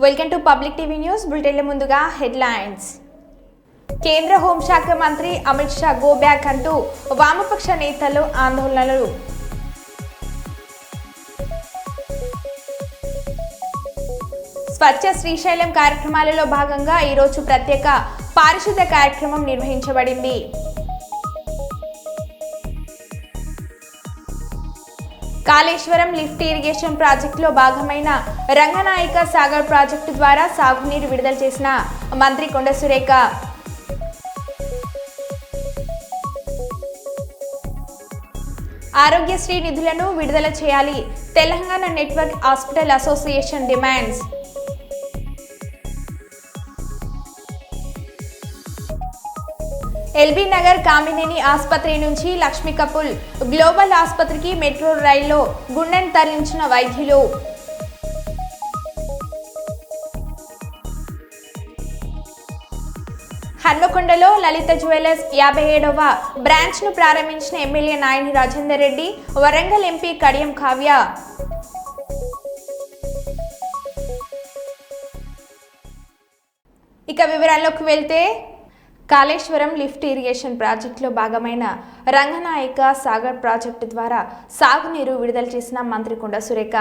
Welcome to public TV news బులెటిన్ల ముందుగా headlines. కేంద్ర హోంశాఖ మంత్రి అమిత్ షా గో బ్యాక్ అంటూ వామపక్ష నేతలు ఆందోళనలు. స్వచ్ఛ శ్రీశైలం కార్యక్రమాలలో భాగంగా ఈరోజు ప్రత్యేక పారిశుద్ధ కార్యక్రమం నిర్వహించబడింది. కాళేశ్వరం లిఫ్ట్ ఇరిగేషన్ ప్రాజెక్టులో భాగమైన రంగనాయక సాగర్ ప్రాజెక్టు ద్వారా సాగునీరు విడుదల చేసిన మంత్రి కొండ సురేఖ. ఆరోగ్యశ్రీ నిధులను విడుదల చేయాలి, Telangana network hospital association demands. LB Nagar Kamineni ఆసుపత్రి నుంచి లక్ష్మీ కపుల్ గ్లోబల్ ఆసుపత్రికి మెట్రో రైల్లో గుండెను తరలించిన వైద్యులు. హన్మకొండలో లలిత జ్యువెలర్స్ 57వ బ్రాంచ్ను ప్రారంభించిన ఎమ్మెల్యే నాయని రాజేందర్ రెడ్డి, వరంగల్ ఎంపీ కడియం కావ్య. ఇక వివరాల్లోకి వెళ్తే, కాళేశ్వరం లిఫ్ట్ ఇరిగేషన్ ప్రాజెక్టులో భాగమైన రంగనాయక సాగర్ ప్రాజెక్టు ద్వారా సాగునీరు విడుదల చేసిన మంత్రి కొండ సురేఖ.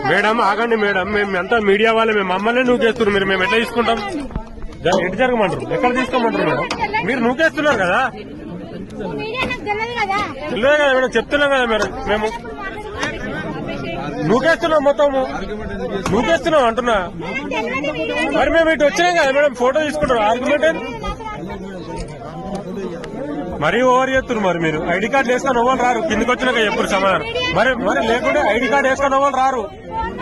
మేడం ఆగండి మేడం, మేము ఎంత మీడియా వాళ్ళే, మేము మమ్మల్ని నూకేస్తున్నారు. మేము ఎట్లా తీసుకుంటాం? ఎటు జరగమంటారు? ఎక్కడ తీసుకోమంటారు మేడం? మీరు నూకేస్తున్నారు కదా, తెలియదు కదా మేడం, చెప్తున్నాం కదా మేడం. మేము నూకేస్తున్నాం, మొత్తము నూకేస్తున్నాం అంటున్నా. మరి మేము ఇటు వచ్చినాం కదా మేడం, ఫోటో తీసుకుంటారు. ఆర్గ్యుమెంట్ మరీ ఓవర్ చేస్తున్నారు. మరి మీరు ఐడి కార్డు వేసుకొని అవ్వాలి రారు, కిందకి వచ్చినాక ఎప్పుడు సమాధానం. మరి లేకుంటే ఐడి కార్డు వేసుకొని అవ్వాలి రారు,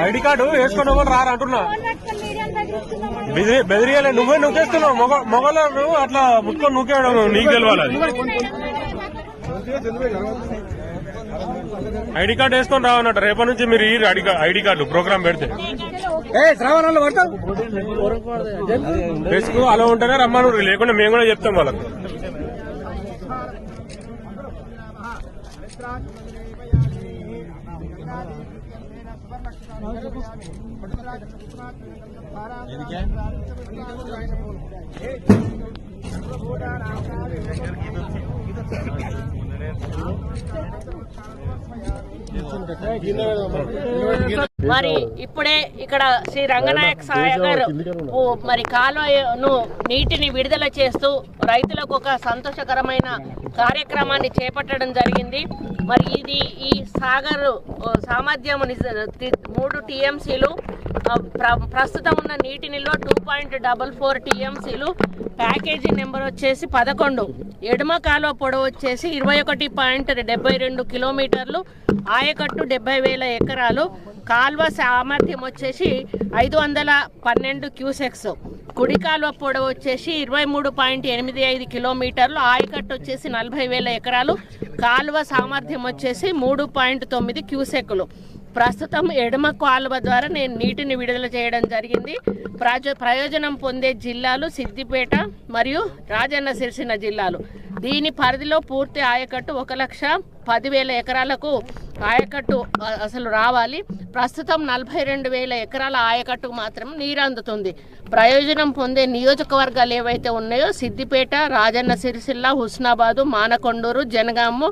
ఐడి కార్డు వేసుకొని అవ్వాలి రారు అంటున్నా. బెదిరియాలే, నువ్వే నూకేస్తున్నావు. మొగలు అట్లా ముట్టుకొని నూకేయడం నీకు తెలియాలి. ఐడి కార్డు వేసుకొని రావన్నట్టు. రేపటి నుంచి మీరు ఈ ఐడి కార్డు ప్రోగ్రామ్ పెడితే వేసుకు అలా ఉంటేనే రమ్మను, లేకుండా మేము కూడా చెప్తాం వాళ్ళకు. మరి ఇప్పుడే ఇక్కడ శ్రీ రంగనాయక సాగర్ మరి కాలువను నీటిని విడుదల చేస్తూ రైతులకు ఒక సంతోషకరమైన కార్యక్రమాన్ని చేపట్టడం జరిగింది. మరి ఇది ఈ సాగర్ సామర్థ్యం 3 TMCలు, ప్రస్తుతం ఉన్న నీటి నిల్వ 2.44 TMCలు, ప్యాకేజీ నెంబర్ వచ్చేసి 11, ఎడమ కాలువ పొడవు వచ్చేసి 21.72 కిలోమీటర్లు, ఆయకట్టు 70,000 ఎకరాలు, కాలువ సామర్థ్యం వచ్చేసి 512 క్యూసెక్స్, కుడి కాలువ పొడవు వచ్చేసి 23.85 కిలోమీటర్లు, ఆయకట్టు వచ్చేసి 40,000 ఎకరాలు, కాలువ సామర్థ్యం వచ్చేసి 3.9 క్యూసెక్లు. ప్రస్తుతం ఎడమ కాలువ ద్వారా నేను నీటిని విడుదల చేయడం జరిగింది. ప్రయోజనం పొందే జిల్లాలు సిద్దిపేట మరియు రాజన్న సిరిసిల్ల జిల్లాలు. దీని పరిధిలో పూర్తి ఆయకట్టు 1,10,000 ఎకరాలకు ఆయకట్టు అసలు రావాలి. ప్రస్తుతం 42,000 ఎకరాల ఆయకట్టుకు మాత్రం నీరు అందుతుంది. ప్రయోజనం పొందే నియోజకవర్గాలు ఏవైతే ఉన్నాయో సిద్దిపేట, రాజన్న సిరిసిల్ల, హుస్నాబాదు, మానకొండూరు, జనగాము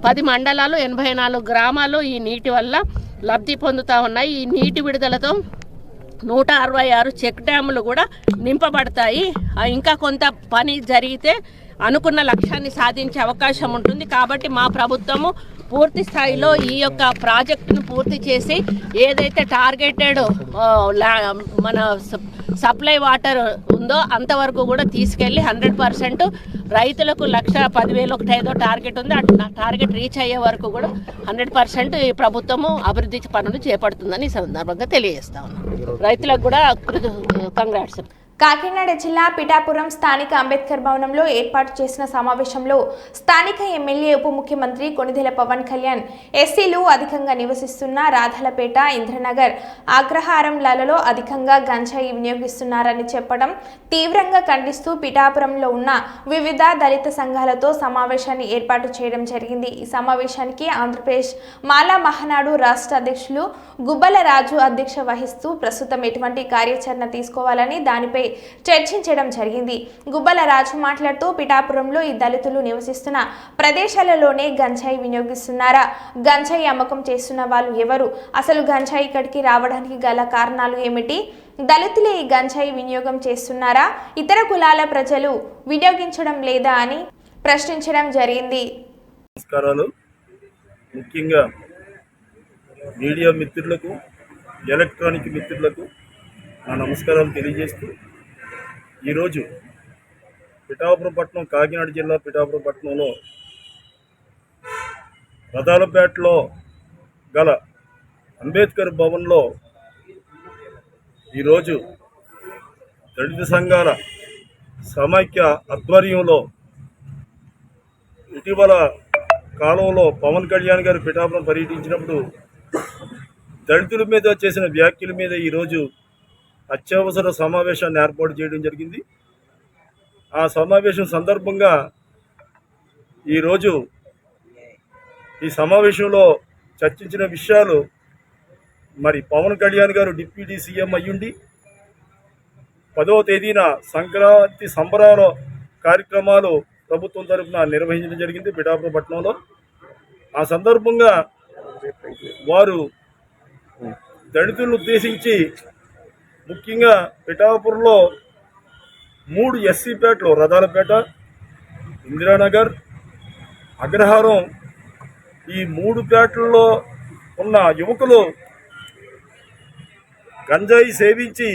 10 మండలాలు, 84 గ్రామాలు ఈ నీటి వల్ల లబ్ధి పొందుతూ ఉన్నాయి. ఈ నీటి విడుదలతో 166 చెక్ డ్యాములు కూడా నింపబడతాయి. ఇంకా కొంత పని జరిగితే అనుకున్న లక్ష్యాన్ని సాధించే అవకాశం ఉంటుంది. కాబట్టి మా ప్రభుత్వము పూర్తి స్థాయిలో ఈ యొక్క ప్రాజెక్టును పూర్తి చేసి ఏదైతే టార్గెటెడ్ మన సప్లై వాటర్ ఉందో అంతవరకు కూడా తీసుకెళ్ళి 100% రైతులకు 1,10,000 ఒకటి ఏదో టార్గెట్ ఉంది. ఆ టార్గెట్ రీచ్ అయ్యే వరకు కూడా 100% ఈ ప్రభుత్వము అభివృద్ధి పనులు చేపడుతుందని ఈ సందర్భంగా తెలియజేస్తా ఉన్నాం. రైతులకు కూడా కంగ్రాట్స్. కాకినాడ జిల్లా పిఠాపురం స్థానిక అంబేద్కర్ భవనంలో ఏర్పాటు చేసిన సమావేశంలో స్థానిక ఎమ్మెల్యే ఉప ముఖ్యమంత్రి కొణిదెల పవన్ కళ్యాణ్ ఎస్సీలు అధికంగా నివసిస్తున్న రాధాలపేట, ఇంద్రనగర్, అగ్రహారంలలో అధికంగా గంజాయి వినియోగిస్తున్నారని చెప్పడం తీవ్రంగా ఖండిస్తూ పిఠాపురంలో ఉన్న వివిధ దళిత సంఘాలతో సమావేశాన్ని ఏర్పాటు చేయడం జరిగింది. ఈ సమావేశానికి ఆంధ్రప్రదేశ్ మాలా మహానాడు రాష్ట్ర అధ్యక్షులు గుబ్బల రాజు అధ్యక్ష వహిస్తూ ప్రస్తుతం ఎటువంటి కార్యాచరణ తీసుకోవాలని దానిపై చర్చించడం జరిగింది. గుబ్బల రాజు మాట్లాడుతూ పిఠాపురంలో ఈ దళితులు నివసిస్తున్న ప్రదేశాలలోనే గంజాయి వినియోగిస్తున్నారా? గంజాయి అమ్మకం చేస్తున్న వాళ్ళు ఎవరు? అసలు గంజాయి ఇక్కడికి రావడానికి గల కారణాలు ఏమిటి? దళితులే ఈ గంజాయి వినియోగం చేస్తున్నారా? ఇతర కులాల ప్రజలు వినియోగించడం లేదా అని ప్రశ్నించడం జరిగింది. నమస్కారాలు. ముఖ్యంగా మీడియా మిత్రులకు, ఎలక్ట్రానిక్ మిత్రులకు నా నమస్కారాలు తెలియజేస్తూ ఈరోజు పిఠాపురం పట్టణం, కాకినాడ జిల్లా పిఠాపురం పట్టణంలో రథాలపేటలో గల అంబేద్కర్ భవన్లో ఈరోజు దళిత సంఘాల సమైక్య ఆధ్వర్యంలో ఇటీవల కాలంలో పవన్ కళ్యాణ్ గారు పిఠాపురం పర్యటించినప్పుడు దళితుల మీద చేసిన వ్యాఖ్యల మీద ఈరోజు అత్యవసర సమావేశాన్ని ఏర్పాటు చేయడం జరిగింది. ఆ సమావేశం సందర్భంగా ఈరోజు ఈ సమావేశంలో చర్చించిన విషయాలు, మరి పవన్ కళ్యాణ్ గారు డిప్యూటీ సీఎం అయ్యుండి 10వ తేదీన సంక్రాంతి సంబరాల కార్యక్రమాలు ప్రభుత్వం తరఫున నిర్వహించడం జరిగింది పిఠాపురం పట్టణంలో. ఆ సందర్భంగా వారు దళితులను ఉద్దేశించి ముఖ్యంగా పిఠాపురంలో 3 ఎస్సీ పేటలు, రథాలపేట, ఇందిరానగర్, అగ్రహారం, ఈ 3 పేటల్లో ఉన్న యువకులు గంజాయి సేవించి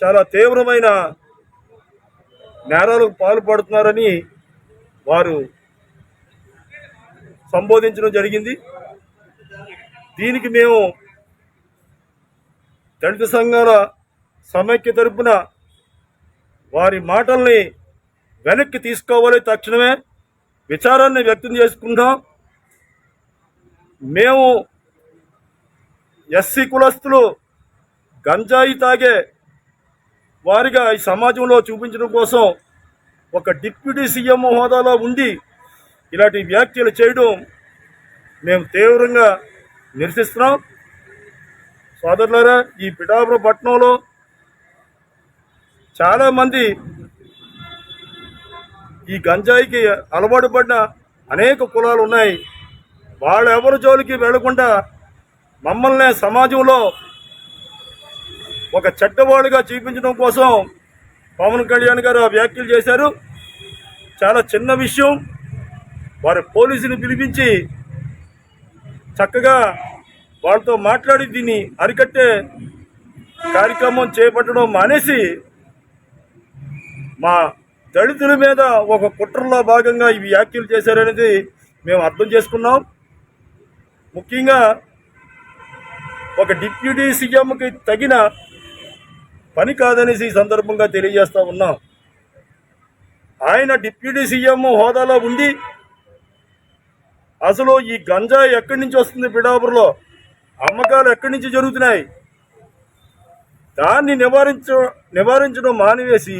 చాలా తీవ్రమైన నేరాలకు పాల్పడుతున్నారని వారు సంబోధించడం జరిగింది. దీనికి మేము దళిత సంఘాల సమైక్య తరపున వారి మాటల్ని వెనక్కి తీసుకోవాలి, తక్షణమే విచారాన్ని వ్యక్తం చేసుకుంటాం. మేము ఎస్సీ కులస్తులు గంజాయి తాగే వారిగా ఈ సమాజంలో చూపించడం కోసం ఒక డిప్యూటీ సీఎం హోదాలో ఉండి ఇలాంటి వ్యాఖ్యలు చేయడం మేము తీవ్రంగా నిరసిస్తున్నాం. సోదరులారా, ఈ పిఠాపురం పట్టణంలో చాలామంది ఈ గంజాయికి అలవాటు పడిన అనేక కులాలు ఉన్నాయి. వాళ్ళెవరి జోలికి వెళ్లకుండా మమ్మల్ని సమాజంలో ఒక చెడ్డవాడుగా చూపించడం కోసం పవన్ కళ్యాణ్ గారు వ్యాఖ్యలు చేశారు. చాలా చిన్న విషయం. వారి పోలీసుని పిలిపించి చక్కగా వాళ్ళతో మాట్లాడి దీన్ని అరికట్టే కార్యక్రమం చేపట్టడం మానేసి మా దళితుల మీద ఒక కుట్రలో భాగంగా ఈ వ్యాఖ్యలు చేశారనేది మేము అర్థం చేసుకున్నాం. ముఖ్యంగా ఒక డిప్యూటీ సీఎంకి తగిన పని కాదనేసి ఈ సందర్భంగా తెలియజేస్తూ ఉన్నాం. ఆయన డిప్యూటీ సీఎం హోదాలో ఉండి అసలు ఈ గంజాయి ఎక్కడి నుంచి వస్తుంది, పిఠాపురంలో అమ్మకాలు ఎక్కడి నుంచి జరుగుతున్నాయి, దాన్ని నివారించడం మానివేసి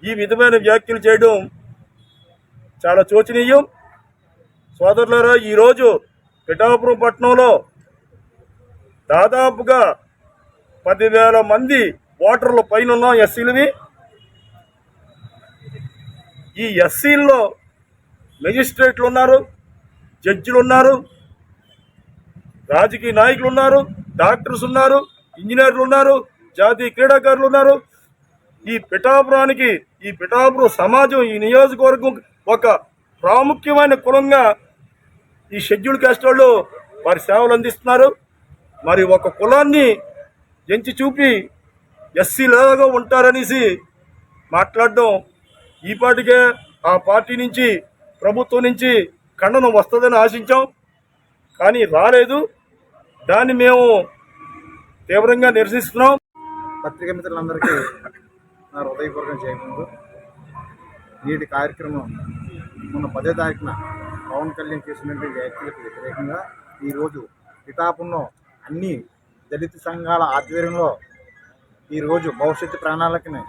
ఈ విధమైన వ్యాఖ్యలు చేయడం చాలా శోచనీయం. సోదరులారా, ఈరోజు పిఠాపురం పట్టణంలో దాదాపుగా 10,000 మంది ఓటర్ల పైన ఉన్నాం ఎస్సీలవి. ఈ ఎస్సీల్లో మెజిస్ట్రేట్లు ఉన్నారు, జడ్జిలు ఉన్నారు, రాజకీయ నాయకులు ఉన్నారు, డాక్టర్స్ ఉన్నారు, ఇంజనీర్లు ఉన్నారు, జాతీయ క్రీడాకారులు ఉన్నారు. ఈ పిఠాపురానికి, ఈ పిఠాపురం సమాజం, ఈ నియోజకవర్గం ఒక ప్రాముఖ్యమైన కులంగా ఈ షెడ్యూల్ కాస్ట్ వాళ్ళు వారి సేవలు అందిస్తున్నారు. మరి ఒక కులాన్ని ఎంచి చూపి ఎస్సీలాగా ఉంటారనేసి మాట్లాడడం ఈ పాటికే ఆ పార్టీ నుంచి ప్రభుత్వం నుంచి ఖండనం వస్తుందని ఆశించాం, కానీ రాలేదు. దాన్ని మేము తీవ్రంగా నిరసిస్తున్నాం. పత్రికా మిత్రులందరికీ నా హృదయపూర్వకం చేయముందు నేటి కార్యక్రమం మొన్న 10వ తారీఖున పవన్ కళ్యాణ్ చేసినటువంటి వ్యాఖ్యలకు వ్యతిరేకంగా ఈరోజు పిఠాపురంలో అన్ని దళిత సంఘాల ఆధ్వర్యంలో ఈరోజు భవిష్యత్తు ప్రణాళికని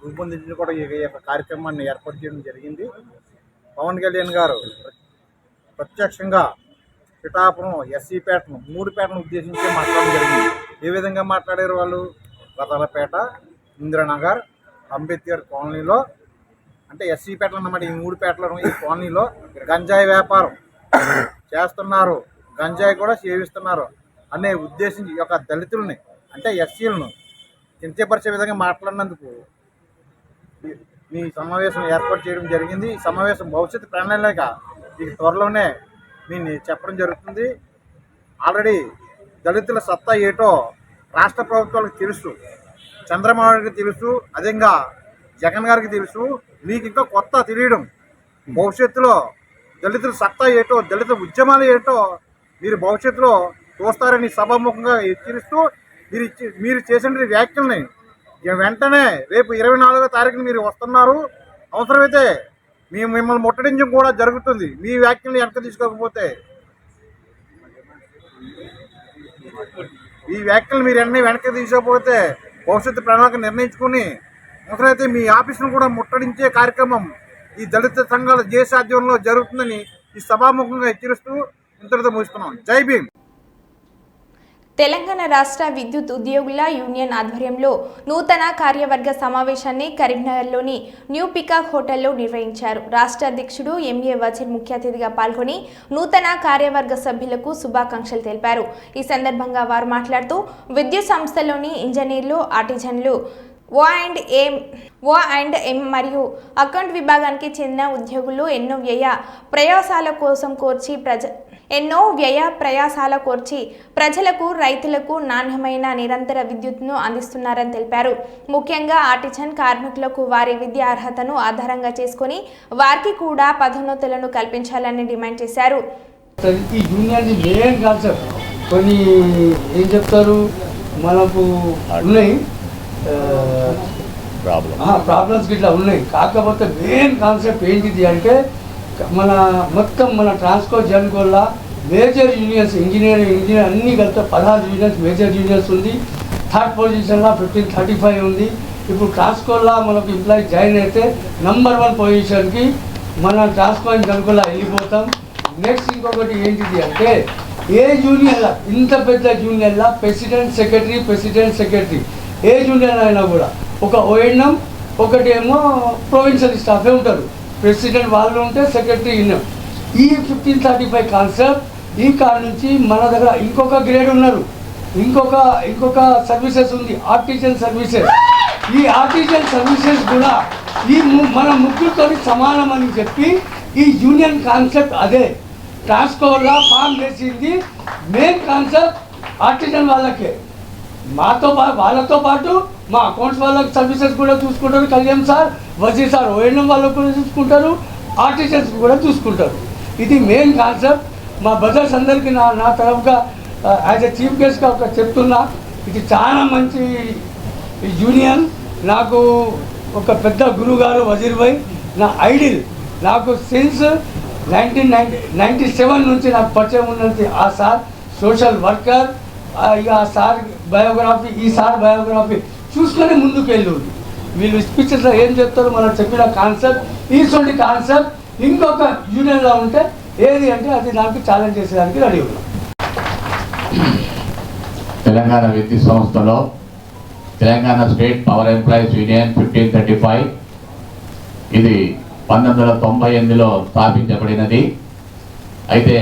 రూపొందించిన కూడా ఈ యొక్క కార్యక్రమాన్ని ఏర్పాటు చేయడం జరిగింది. పవన్ కళ్యాణ్ గారు ప్రత్యక్షంగా పిఠాపురం ఎస్సీ పేటను 3 పేటను ఉద్దేశించి మాట్లాడడం జరిగింది. ఏ విధంగా మాట్లాడారు వాళ్ళు? రతలపేట, ఇంద్రనగర్, అంబేద్కర్ కాలనీలో, అంటే ఎస్సీ పేటలు అన్నమాట. ఈ 3 పేటలను ఈ కాలనీలో గంజాయి వ్యాపారం చేస్తున్నారు, గంజాయి కూడా సేవిస్తున్నారు అనే ఉద్దేశించి ఈ యొక్క దళితుల్ని అంటే ఎస్సీలను కించపరిచే విధంగా మాట్లాడినందుకు ఈ సమావేశం ఏర్పాటు చేయడం జరిగింది. ఈ సమావేశం భవిష్యత్తు ప్రణాళిక ఇది త్వరలోనే నేను చెప్పడం జరుగుతుంది. ఆల్రెడీ దళితుల సత్తా ఏటో రాష్ట్ర ప్రభుత్వాలకు తెలుసు, చంద్రబాబు గారికి తెలుసు, అదేవిధంగా జగన్ గారికి తెలుసు. మీకు ఇంకా కొత్త తెలియడం. భవిష్యత్తులో దళితుల సత్తా ఏటో, దళిత ఉద్యమాలు ఏటో మీరు భవిష్యత్తులో చూస్తారని సభాముఖంగా హెచ్చరిస్తూ మీరు చేసిన వ్యాఖ్యల్ని వెంటనే రేపు 24వ తారీఖున మీరు వస్తున్నారు. అవసరమైతే మేము మిమ్మల్ని ముట్టడించడం కూడా జరుగుతుంది. మీ వ్యాఖ్యల్ని వెనక తీసుకోకపోతే ఈ వ్యాఖ్యలు మీరు అన్నీ వెనక్కి తీసుకోకపోతే భవిష్యత్తు ప్రణాళిక నిర్ణయించుకుని అవసరమైతే మీ ఆఫీసును కూడా ముట్టడించే కార్యక్రమం ఈ దళిత సంఘాల దేశ ఆధ్వర్యంలో జరుగుతుందని ఈ సభాముఖంగా హెచ్చరిస్తూ ఇంతటితో ముగిస్తున్నాం. జై భీమ్. తెలంగాణ రాష్ట్ర విద్యుత్ ఉద్యోగుల యూనియన్ ఆధ్వర్యంలో నూతన కార్యవర్గ సమావేశాన్ని కరీంనగర్లోని న్యూ పికాక్ హోటల్లో నిర్వహించారు. రాష్ట్ర అధ్యక్షుడు ఎంఏ వజీర్ ముఖ్య అతిథిగా పాల్గొని నూతన కార్యవర్గ సభ్యులకు శుభాకాంక్షలు తెలిపారు. ఈ సందర్భంగా వారు మాట్లాడుతూ విద్యుత్ సంస్థలోని ఇంజనీర్లు, ఆర్టిజన్లు, ఓ అండ్ ఎం మరియు అకౌంట్ విభాగానికి చెందిన ఉద్యోగులు ఎన్నో వ్యయ ప్రయాసాల కోర్చి ప్రజలకు, రైతులకు నాణ్యమైన నిరంతర విద్యుత్ను అందిస్తున్నారని తెలిపారు. ముఖ్యంగా ఆర్టిజన్ కార్మికులకు వారి విద్యా అర్హతను ఆధారంగా చేసుకుని వారికి కూడా పదోన్నతులను కల్పించాలని డిమాండ్ చేశారు. ఈ యూనియన్ మెయిన్ కాన్సెప్ట్ కొన్ని ఏం చెప్తారు, మనకు ఉన్నాయి ప్రాబ్లమ్స్ ఇట్లా ఉన్నాయి. కాకపోతే మెయిన్ కాన్సెప్ట్ ఏంటిది అంటే మన ట్రాన్స్కో జన్కోల్లా మేజర్ యూనియన్స్ ఇంజనీర్ అన్నీ కలిపి 16 యూనియన్స్ మేజర్ యూనియన్స్ ఉంది. థర్డ్ పొజిషన్లో 1535 ఉంది. ఇప్పుడు ట్రాన్స్కోల్లా మనకు ఎంప్లాయీ జాయిన్ అయితే నంబర్ 1 పొజిషన్కి మన ట్రాన్స్కో జన్కోల్లా వెళ్ళిపోతాం. నెక్స్ట్ ఇంకొకటి ఏంటిది అంటే ఏ యూనియన్లా ఇంత పెద్ద యూనియన్లా ప్రెసిడెంట్ సెక్రటరీ ఏ యూనియన్ అయినా కూడా ఒక ఓఎన్ఎం, ఒకటేమో ప్రొవిన్షియల్ స్టాఫే ఉంటారు. ప్రెసిడెంట్ వాళ్ళు ఉంటే సెక్రటరీ యూనియన్. ఈ 1535 కాన్సెప్ట్ ఈ కాడ నుంచి మన దగ్గర ఇంకొక గ్రేడ్ ఉన్నారు, ఇంకొక సర్వీసెస్ ఉంది, ఆర్టిజన్ సర్వీసెస్. ఈ ఆర్టిజన్ సర్వీసెస్ కూడా మన ముగ్గురితో సమానం అని చెప్పి ఈ యూనియన్ కాన్సెప్ట్ అదే. ట్రాన్స్కోలా ఫామ్ చేసింది మెయిన్ కాన్సెప్ట్ ఆర్టిజన్ వాళ్ళకే. వాళ్ళతో పాటు మా అకౌంట్స్ వాళ్ళకి సర్వీసెస్ కూడా చూసుకుంటారు Kalyan sir, Wazir sir, ONM వాళ్ళకు కూడా చూసుకుంటారు, ఆర్టిజన్స్ కూడా చూసుకుంటారు. ఇది మెయిన్ కాన్సెప్ట్. మా బ్రదర్స్ అందరికీ నా తరఫుగా యాజ్ ఎ చీఫ్ గెస్ట్గా ఒక చెప్తున్నా, ఇది చాలా మంచి యూనియన్. నాకు ఒక పెద్ద గురువు గారు వజీర్ భాయ్ నా ఐడియల్. నాకు సిన్స్ 1997 నుంచి నాకు పరిచయం ఉన్నది ఆ సార్. Social worker. ఇక ఆ సార్ బయోగ్రఫీ, ఈ సార్ బయోగ్రఫీ చూసుకొని ముందుకు వెళ్ళి వీళ్ళు స్పీచెస్లో ఏం చెప్తారు, మనం చెప్పిన కాన్సెప్ట్ ఈసోటి కాన్సెప్ట్ ఇంకొక యూనియన్లో ఉంటే ఏది అంటే అది నాకు ఛాలెంజ్ చేసేదానికి రెడీ ఉన్నాం. తెలంగాణ విద్యుత్ సంస్థలో Telangana state power employees union 1535 ఇది 1998లో స్థాపించబడినది. అయితే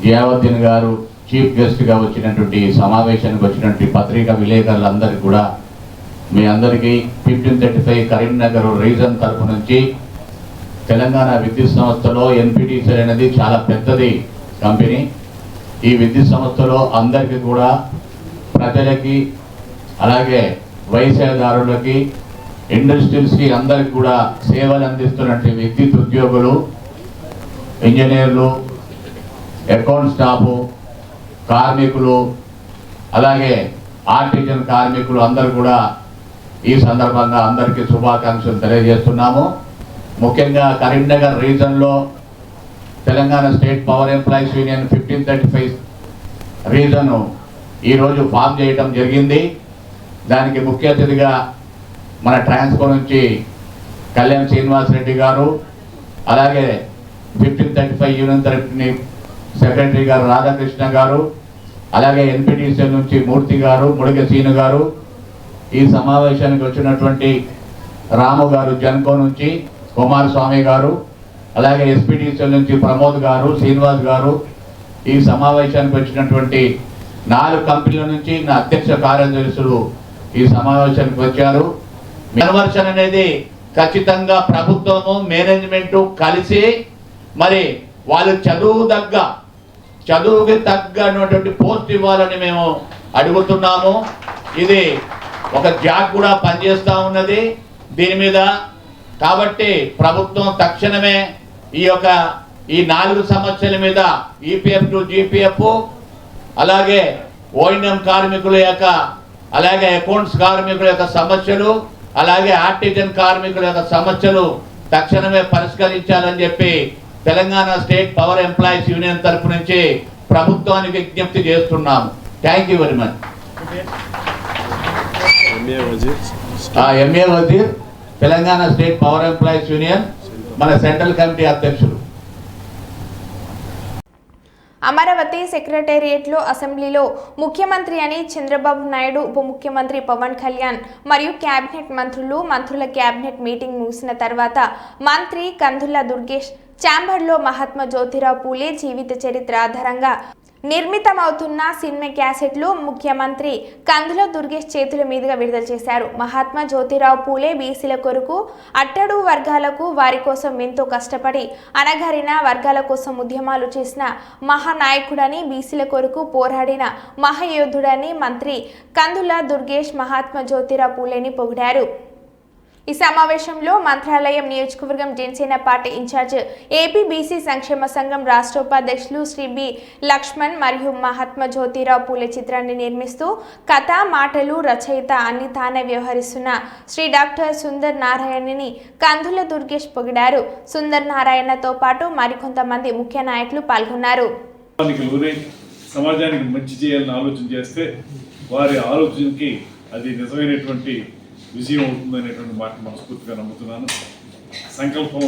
జియావుద్దీన్ గారు చీఫ్ గెస్ట్గా వచ్చినటువంటి సమావేశానికి వచ్చినటువంటి పత్రికా విలేకరులందరికీ కూడా మీ అందరికీ 1535 కరీంనగర్ రీజన్ తరఫు నుంచి తెలంగాణ విద్యుత్ సంస్థలో ఎన్పిటిసి అనేది చాలా పెద్దది కంపెనీ. ఈ విద్యుత్ సంస్థలో అందరికీ కూడా ప్రజలకి అలాగే వైద్యదారులకి ఇండస్ట్రీస్కి అందరికి కూడా సేవలు అందిస్తున్నట్టు విద్యుత్ ఉద్యోగులు, ఇంజనీర్లు, అకౌంట్ స్టాఫు, కార్మికులు, అలాగే ఆర్టిజన్ కార్మికులు అందరూ కూడా ఈ సందర్భంగా అందరికీ శుభాకాంక్షలు తెలియజేస్తున్నాము. ముఖ్యంగా కరీంనగర్ రీజన్లో Telangana state power employees union 1535 region ఈరోజు ఫామ్ చేయడం జరిగింది. దానికి ముఖ్య అతిథిగా మన ట్రాన్స్కో నుంచి కళ్యాణ్ శ్రీనివాస్ రెడ్డి గారు, అలాగే 1535 యూనియన్ తరఫుని సెక్రటరీ గారు రాధాకృష్ణ గారు, అలాగే ఎన్పిటిసిఎల్ నుంచి మూర్తి గారు, ముడిగ సీను గారు, ఈ సమావేశానికి వచ్చినటువంటి రాము గారు జన్కో నుంచి, కుమారస్వామి గారు, అలాగే ఎస్పీటీసీఎల్ నుంచి ప్రమోద్ గారు, శ్రీనివాస్ గారు, ఈ సమావేశానికి వచ్చినటువంటి 4 కంపెనీల నుంచి నా అధ్యక్ష కార్యదర్శులు ఈ సమావేశానికి వచ్చారు. కన్వర్షన్ అనేది ఖచ్చితంగా ప్రభుత్వము మేనేజ్మెంటు కలిసి మరి వాళ్ళు చదువుకి తగ్గటువంటి పోస్ట్ ఇవ్వాలని మేము అడుగుతున్నాము. ఇది ఒక జాబ్ కూడా పనిచేస్తూ ఉన్నది దీని మీద. కాబట్టి ప్రభుత్వం తక్షణమే ఈ 4 సమస్యల మీద ఈపీఎఫ్ టు జీపీఎఫ్, అలాగే ఓఎన్ఎం కార్మికుల యొక్క, అలాగే అకౌంట్స్ కార్మికుల యొక్క సమస్యలు, అలాగే ఆర్టిజన్ కార్మికుల యొక్క సమస్యలు తక్షణమే పరిష్కరించాలని చెప్పి Telangana state power employees union తరఫు నుంచి ప్రభుత్వానికి విజ్ఞప్తి చేస్తున్నాము. Thank you very much. MA Wazir, Telangana state power employees union, మన సెంట్రల్ కమిటీ అధ్యక్షులు. అమరావతి సెక్రటేరియట్లో అసెంబ్లీలో ముఖ్యమంత్రి అని చంద్రబాబు నాయుడు, ఉప ముఖ్యమంత్రి పవన్ కళ్యాణ్ మరియు కేబినెట్ మంత్రుల కేబినెట్ మీటింగ్ ముగిసిన తర్వాత మంత్రి కందుల దుర్గేష్ ఛాంబర్లో మహాత్మా జ్యోతిరావు పూలే జీవిత చరిత్ర ఆధారంగా నిర్మితమవుతున్న సినిమా క్యాసెట్లు ముఖ్యమంత్రి కందుల దుర్గేష్ చేతుల మీదుగా విడుదల చేశారు. మహాత్మా జ్యోతిరావు పూలే బీసీల కొరకు, అట్టడుగు వర్గాలకు, వారి కోసం ఎంతో కష్టపడి అణగారిన వర్గాల కోసం ఉద్యమాలు చేసిన మహానాయకుడని, బీసీల కొరకు పోరాడిన మహాయోధుడని మంత్రి కందుల దుర్గేష్ మహాత్మా జ్యోతిరావు పూలేని పొగిడారు. ఈ సమావేశంలో మంత్రాలయం నియోజకవర్గం Janasena party incharge AP BC సంక్షేమ సంఘం రాష్ట్ర ఉపాధ్యక్షులు శ్రీ బి లక్ష్మణ్ మరియు మహాత్మా జ్యోతిరావు పూలే చిత్రాన్ని నిర్మిస్తూ కథ, మాటలు, రచయిత అన్ని తానే వ్యవహరిస్తున్న శ్రీ డాక్టర్ సుందర్ నారాయణని కందుల దుర్గేష్ పొగిడారు. సుందర్ నారాయణతో పాటు మరికొంతమంది ముఖ్య నాయకులు పాల్గొన్నారు. సమాజానికి మంచి చేయాలని ఆలోచన చేస్తే వారి ఆలోచనకి అది నిజమైనటువంటి విజయం అవుతుందనేటువంటి మాట మనస్ఫూర్తిగా నమ్ముతున్నాను. సంకల్పం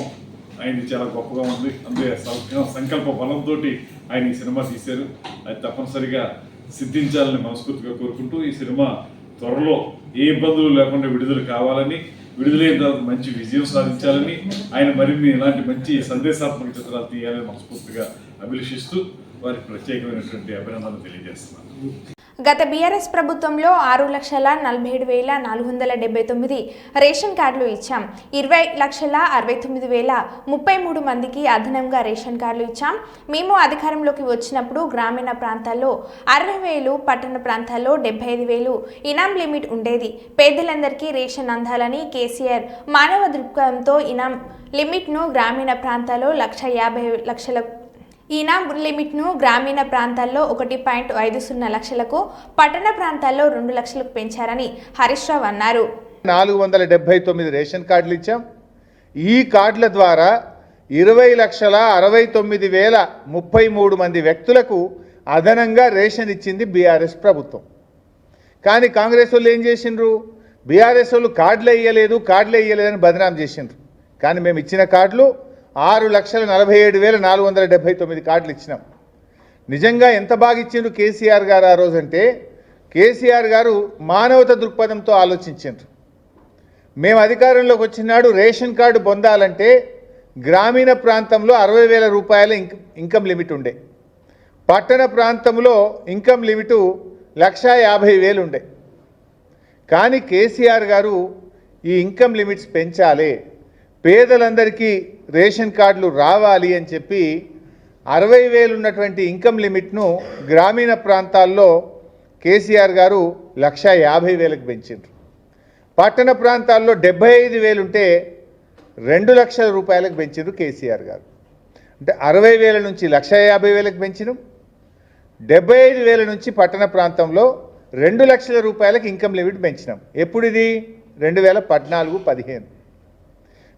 ఆయనది చాలా గొప్పగా ఉంది. అందుకే సంకల్ప బలంతో ఆయన ఈ సినిమా తీశారు. అది తప్పనిసరిగా సిద్ధించాలని మనస్ఫూర్తిగా కోరుకుంటూ ఈ సినిమా త్వరలో ఏ ఇబ్బందులు లేకుండా విడుదల కావాలని, విడుదలైన తర్వాత మంచి విజయం సాధించాలని, ఆయన మరిన్ని ఇలాంటి మంచి సందేశాత్మక చిత్రాలు తీయాలని మనస్ఫూర్తిగా అభిలషిస్తూ వారికి ప్రత్యేకమైనటువంటి అభినందనలు తెలియజేస్తున్నాను. గత బీఆర్ఎస్ ప్రభుత్వంలో 6,47,479 రేషన్ కార్డులు ఇచ్చాం. 20,69,033 మందికి అదనంగా రేషన్ కార్డులు ఇచ్చాం. మేము అధికారంలోకి వచ్చినప్పుడు గ్రామీణ ప్రాంతాల్లో 60,000, పట్టణ ప్రాంతాల్లో 75,000 ఇనాం లిమిట్ ఉండేది. పేదలందరికీ రేషన్ అందాలని కేసీఆర్ మానవ దృక్పథంతో ఇనాం లిమిట్ను గ్రామీణ ప్రాంతాల్లో 1,50,000 ఇనాం లిమిట్ను గ్రామీణ ప్రాంతాల్లో 1.50 లక్షలకు, పట్టణ ప్రాంతాల్లో 2 లక్షలకు పెంచారని హరీష్ రావు అన్నారు. 479 రేషన్ కార్డులు ఇచ్చాం. ఈ కార్డుల ద్వారా 20,69,033 మంది వ్యక్తులకు అదనంగా రేషన్ ఇచ్చింది బీఆర్ఎస్ ప్రభుత్వం. కానీ కాంగ్రెస్ వాళ్ళు ఏం చేసిండ్రు? బీఆర్ఎస్ వాళ్ళు కార్డులే ఇయ్యలేదని బదనాం చేసిండ్రు. కానీ మేము ఇచ్చిన కార్డులు 6,47,479 కార్డులు ఇచ్చినాం. నిజంగా ఎంత బాగా ఇచ్చిండ్రు కేసీఆర్ గారు ఆ రోజంటే, కేసీఆర్ గారు మానవత దృక్పథంతో ఆలోచించారు. మేము అధికారంలోకి వచ్చినాడు రేషన్ కార్డు పొందాలంటే గ్రామీణ ప్రాంతంలో 60,000 రూపాయల ఇన్కమ్ లిమిట్ ఉండే, పట్టణ ప్రాంతంలో ఇన్కమ్ లిమిటు 1,50,000 ఉండే. కానీ కేసీఆర్ గారు ఈ ఇన్కమ్ లిమిట్స్ పెంచాలి, పేదలందరికీ రేషన్ కార్డులు రావాలి అని చెప్పి 60,000 ఉన్నటువంటి ఇన్కమ్ లిమిట్ను గ్రామీణ ప్రాంతాల్లో కేసీఆర్ గారు 1,50,000కి పెంచారు. పట్టణ ప్రాంతాల్లో 75,000 ఉంటే 2 లక్షల రూపాయలకు పెంచారు కేసీఆర్ గారు. అంటే 60,000 నుంచి 1,50,000కి పెంచినాం. 75,000 నుంచి పట్టణ ప్రాంతంలో 2 లక్షల రూపాయలకు ఇన్కమ్ లిమిట్ పెంచినాం. ఎప్పుడు ఇది? 2014-15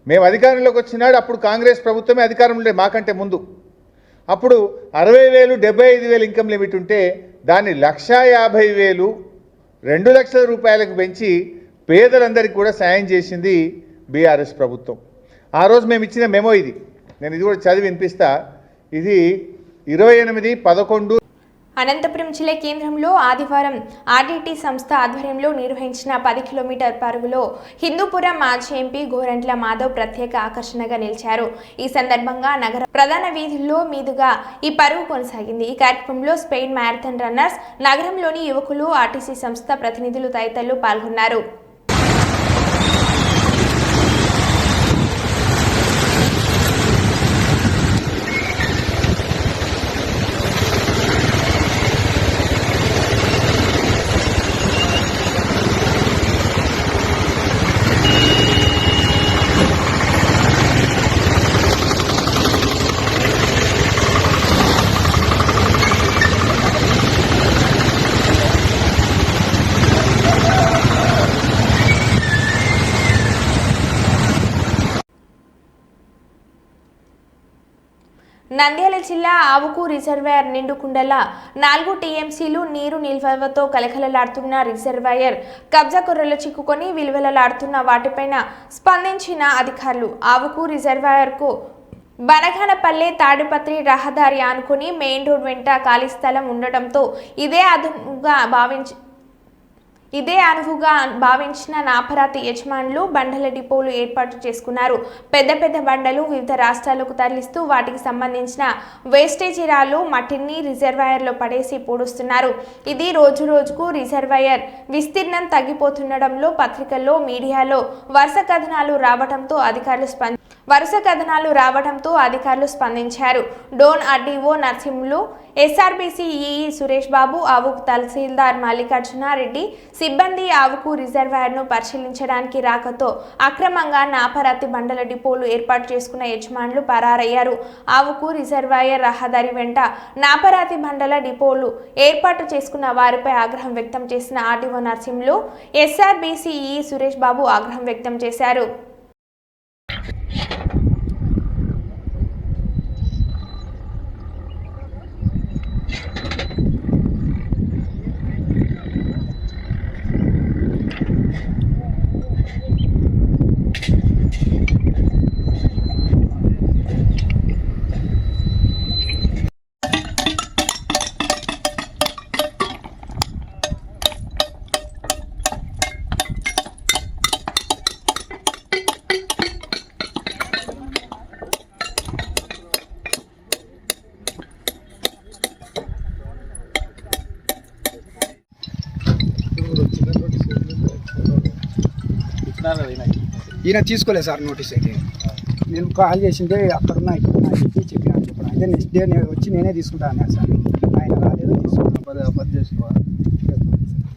మేము అధికారంలోకి వచ్చినాడు. అప్పుడు కాంగ్రెస్ ప్రభుత్వమే అధికారం ఉండే మాకంటే ముందు. అప్పుడు 60,000 75,000 ఇన్కమ్ లిమిట్ ఉంటే దాన్ని 1,50,000 2 లక్షల రూపాయలకు పెంచి పేదలందరికీ కూడా సాయం చేసింది బీఆర్ఎస్ ప్రభుత్వం. ఆ రోజు మేము ఇచ్చిన మెమో ఇది. నేను ఇది కూడా చదివి వినిపిస్తా. ఇది 28/11. అనంతపురం జిల్లా కేంద్రంలో ఆదివారం ఆర్డీటీ సంస్థ ఆధ్వర్యంలో నిర్వహించిన 10 కిలోమీటర్ పరుగులో హిందూపురం మాజీ ఎంపీ గోరంట్ల మాధవ్ ప్రత్యేక ఆకర్షణగా నిలిచారు. ఈ సందర్భంగా నగర ప్రధాన వీధుల్లో మీదుగా ఈ పరుగు కొనసాగింది. ఈ కార్యక్రమంలో స్పెయిన్ మ్యారథాన్ రన్నర్స్, నగరంలోని యువకులు, ఆర్టీసీ సంస్థ ప్రతినిధులు తదితరులు పాల్గొన్నారు. నంద్యాల జిల్లా ఆవుకు రిజర్వాయర్ నిండుకుండల 4 టీఎంసీలు నీరు నిల్వతో కలకలలాడుతున్న రిజర్వాయర్ కబ్జా కొర్రలు చిక్కుకొని విలువలలాడుతున్న వాటిపైన స్పందించిన అధికారులు ఆవుకు రిజర్వాయర్కు బనగానపల్లె తాడిపత్రి రహదారి ఆనుకుని మెయిన్ రోడ్ వెంట ఖాళీ స్థలం ఉండటంతో ఇదే అనువుగా భావించిన నాపరాతి యజమానులు బండల డిపోలు ఏర్పాటు చేసుకున్నారు. పెద్ద పెద్ద బండలు వివిధ రాష్ట్రాలకు తరలిస్తూ వాటికి సంబంధించిన వేస్టేజీ రాళ్లు మట్టిని రిజర్వాయర్లో పడేసి పూడుస్తున్నారు. ఇది రోజు రోజుకు రిజర్వాయర్ విస్తీర్ణం తగ్గిపోతుండడంలో పత్రికల్లో మీడియాలో వరుస కథనాలు రావడంతో స్పందించారు. Dhone RDO Narasimhulu, SRBC EE Suresh Babu, Owk tahsildar Mallikarjunareddy సిబ్బంది ఆవుకు రిజర్వాయర్ను పరిశీలించడానికి రాకతో అక్రమంగా నాపరాతి బండల డిపోలు ఏర్పాటు చేసుకున్న యజమానులు పరారయ్యారు. ఆవుకు రిజర్వాయర్ రహదారి వెంట నాపరాతి బండల డిపోలు ఏర్పాటు చేసుకున్న వారిపై ఆగ్రహం వ్యక్తం చేసిన RDO Narasimhulu, SRBC EE Suresh Babu ఆగ్రహం వ్యక్తం చేశారు. ఈయన తీసుకోలేదు సార్ నోటీస్. అయితే నేను కాల్ చేసింటే అక్కడున్న ఇక్కడ చెప్పినాను చెప్పాను. అయితే నెక్స్ట్ డే నేను వచ్చి నేనే తీసుకుంటాను అన్నారు సార్. ఆయన రాలేదు, తీసుకున్నాను. పని చేసిన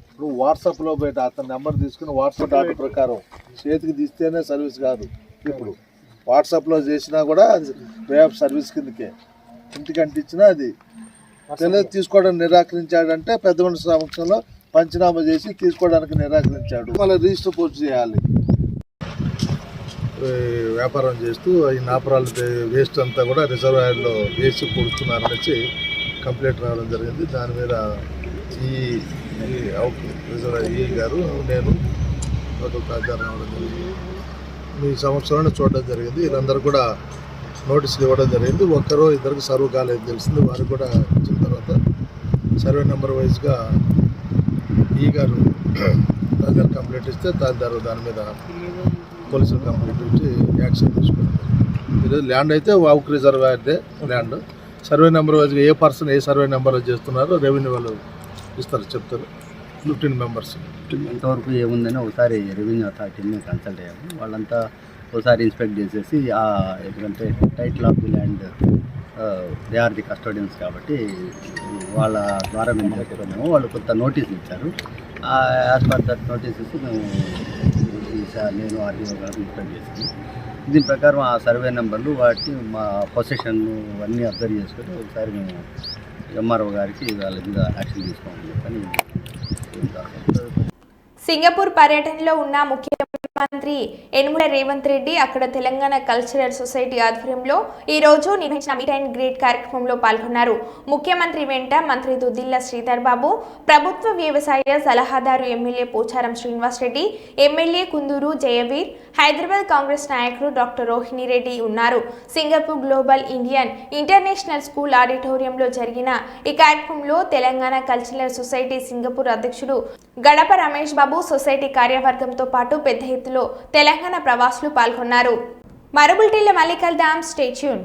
ఇప్పుడు వాట్సాప్లో బయట అతని నెంబర్ తీసుకుని వాట్సాప్ ఆర్డర్ ప్రకారం చేతికి తీస్తేనే సర్వీస్ కాదు. ఇప్పుడు వాట్సాప్లో చేసినా కూడా అది వే ఆఫ్ సర్వీస్ కిందకే. ఇంటికి అంటించినా అది తెలియదు. తీసుకోవడానికి నిరాకరించాడంటే పెద్ద మనిషి సమక్షంలో పంచనామా చేసి తీసుకోవడానికి నిరాకరించాడు. మళ్ళీ రిజిస్టర్ పోస్ట్ చేయాలి. వ్యాపారం చేస్తూ ఈ నాపరాలు వేస్ట్ అంతా కూడా రిజర్వాయర్లో వేసి పొడుస్తున్నారనేసి కంప్లైంట్ రావడం జరిగింది. దాని మీద ఈ రిజర్వాయర్ గారు నేను ఒక కాగితం రావడం జరిగింది. మీ సంవత్సరాన్ని చూడడం జరిగింది. వీళ్ళందరూ కూడా నోటీసులు ఇవ్వడం జరిగింది. ఒక్కరో ఇద్దరికి సర్వ్ కాలేదు తెలిసింది. వారికి కూడా ఇచ్చిన తర్వాత సర్వే నెంబర్ వైజ్గా ఈ గారు తహసీల్దార్ కంప్లైంట్ ఇస్తే తహసీల్దారు దాని మీద పోలీసులు కంప్లైంట్ ఇచ్చి యాక్షన్ తీసుకున్నారు. ఈరోజు ల్యాండ్ అయితే వాక్ రిజర్వాయర్దే ల్యాండ్. సర్వే నెంబర్ వైజ్గా ఏ పర్సన్ ఏ సర్వే నెంబర్ చేస్తున్నారో రెవెన్యూ వాళ్ళు ఇస్తారు, చెప్తారు. 15 మెంబర్స్. ఎంతవరకు ఏముందని ఒకసారి రెవెన్యూ అథారిటీని కన్సల్ట్ అయ్యాము. వాళ్ళంతా ఒకసారి ఇన్స్పెక్ట్ చేసేసి ఎందుకంటే title of the land they are the custodians కాబట్టి వాళ్ళ ద్వారా మేము చేస్తున్నాము. వాళ్ళు కొంత నోటీసులు ఇచ్చారు. యాజ్ పర్ దట్ నోటీసెస్ మేము నేను ఆర్డీఓ గారు ఇన్స్పెక్ట్ చేసాము. దీని ప్రకారం ఆ సర్వే నెంబర్లు వాటి మా పొసెషన్ అన్నీ అబ్జర్వ్ చేసుకొని ఒకసారి మేము ఎంఆర్ఓ గారికి వాళ్ళ మీద యాక్షన్ తీసుకోమని చెప్పని. సింగపూర్ పర్యటనలో ఉన్న ముఖ్యమంత్రి యనమల రేవంత్ రెడ్డి అక్కడ తెలంగాణ కల్చరల్ సొసైటీ ఆధ్వర్యంలో ఈ రోజు నిర్వహించిన మీట్ అండ్ గ్రీట్ కార్యక్రమంలో పాల్గొన్నారు. ముఖ్యమంత్రి వెంట మంత్రి దుద్దిల్ల శ్రీధర్ బాబు, ప్రభుత్వ వ్యవసాయ సలహాదారు ఎమ్మెల్యే పోచారం శ్రీనివాస్ రెడ్డి, ఎమ్మెల్యే కుందూరు జయవీర్, హైదరాబాద్ కాంగ్రెస్ నాయకులు డాక్టర్ రోహిణి రెడ్డి ఉన్నారు. Singapore global Indian international school ఆడిటోరియంలో జరిగిన ఈ కార్యక్రమంలో తెలంగాణ కల్చరల్ సొసైటీ సింగపూర్ అధ్యక్షుడు గడప రమేష్ బాబు, సొసైటీ కార్యవర్గంతో పాటు పెద్ద ఎత్తులో తెలంగాణ ప్రవాసులు పాల్గొన్నారు. మరో బులెటిన్లో మళ్ళీ కలుద్దాం. Stay tune.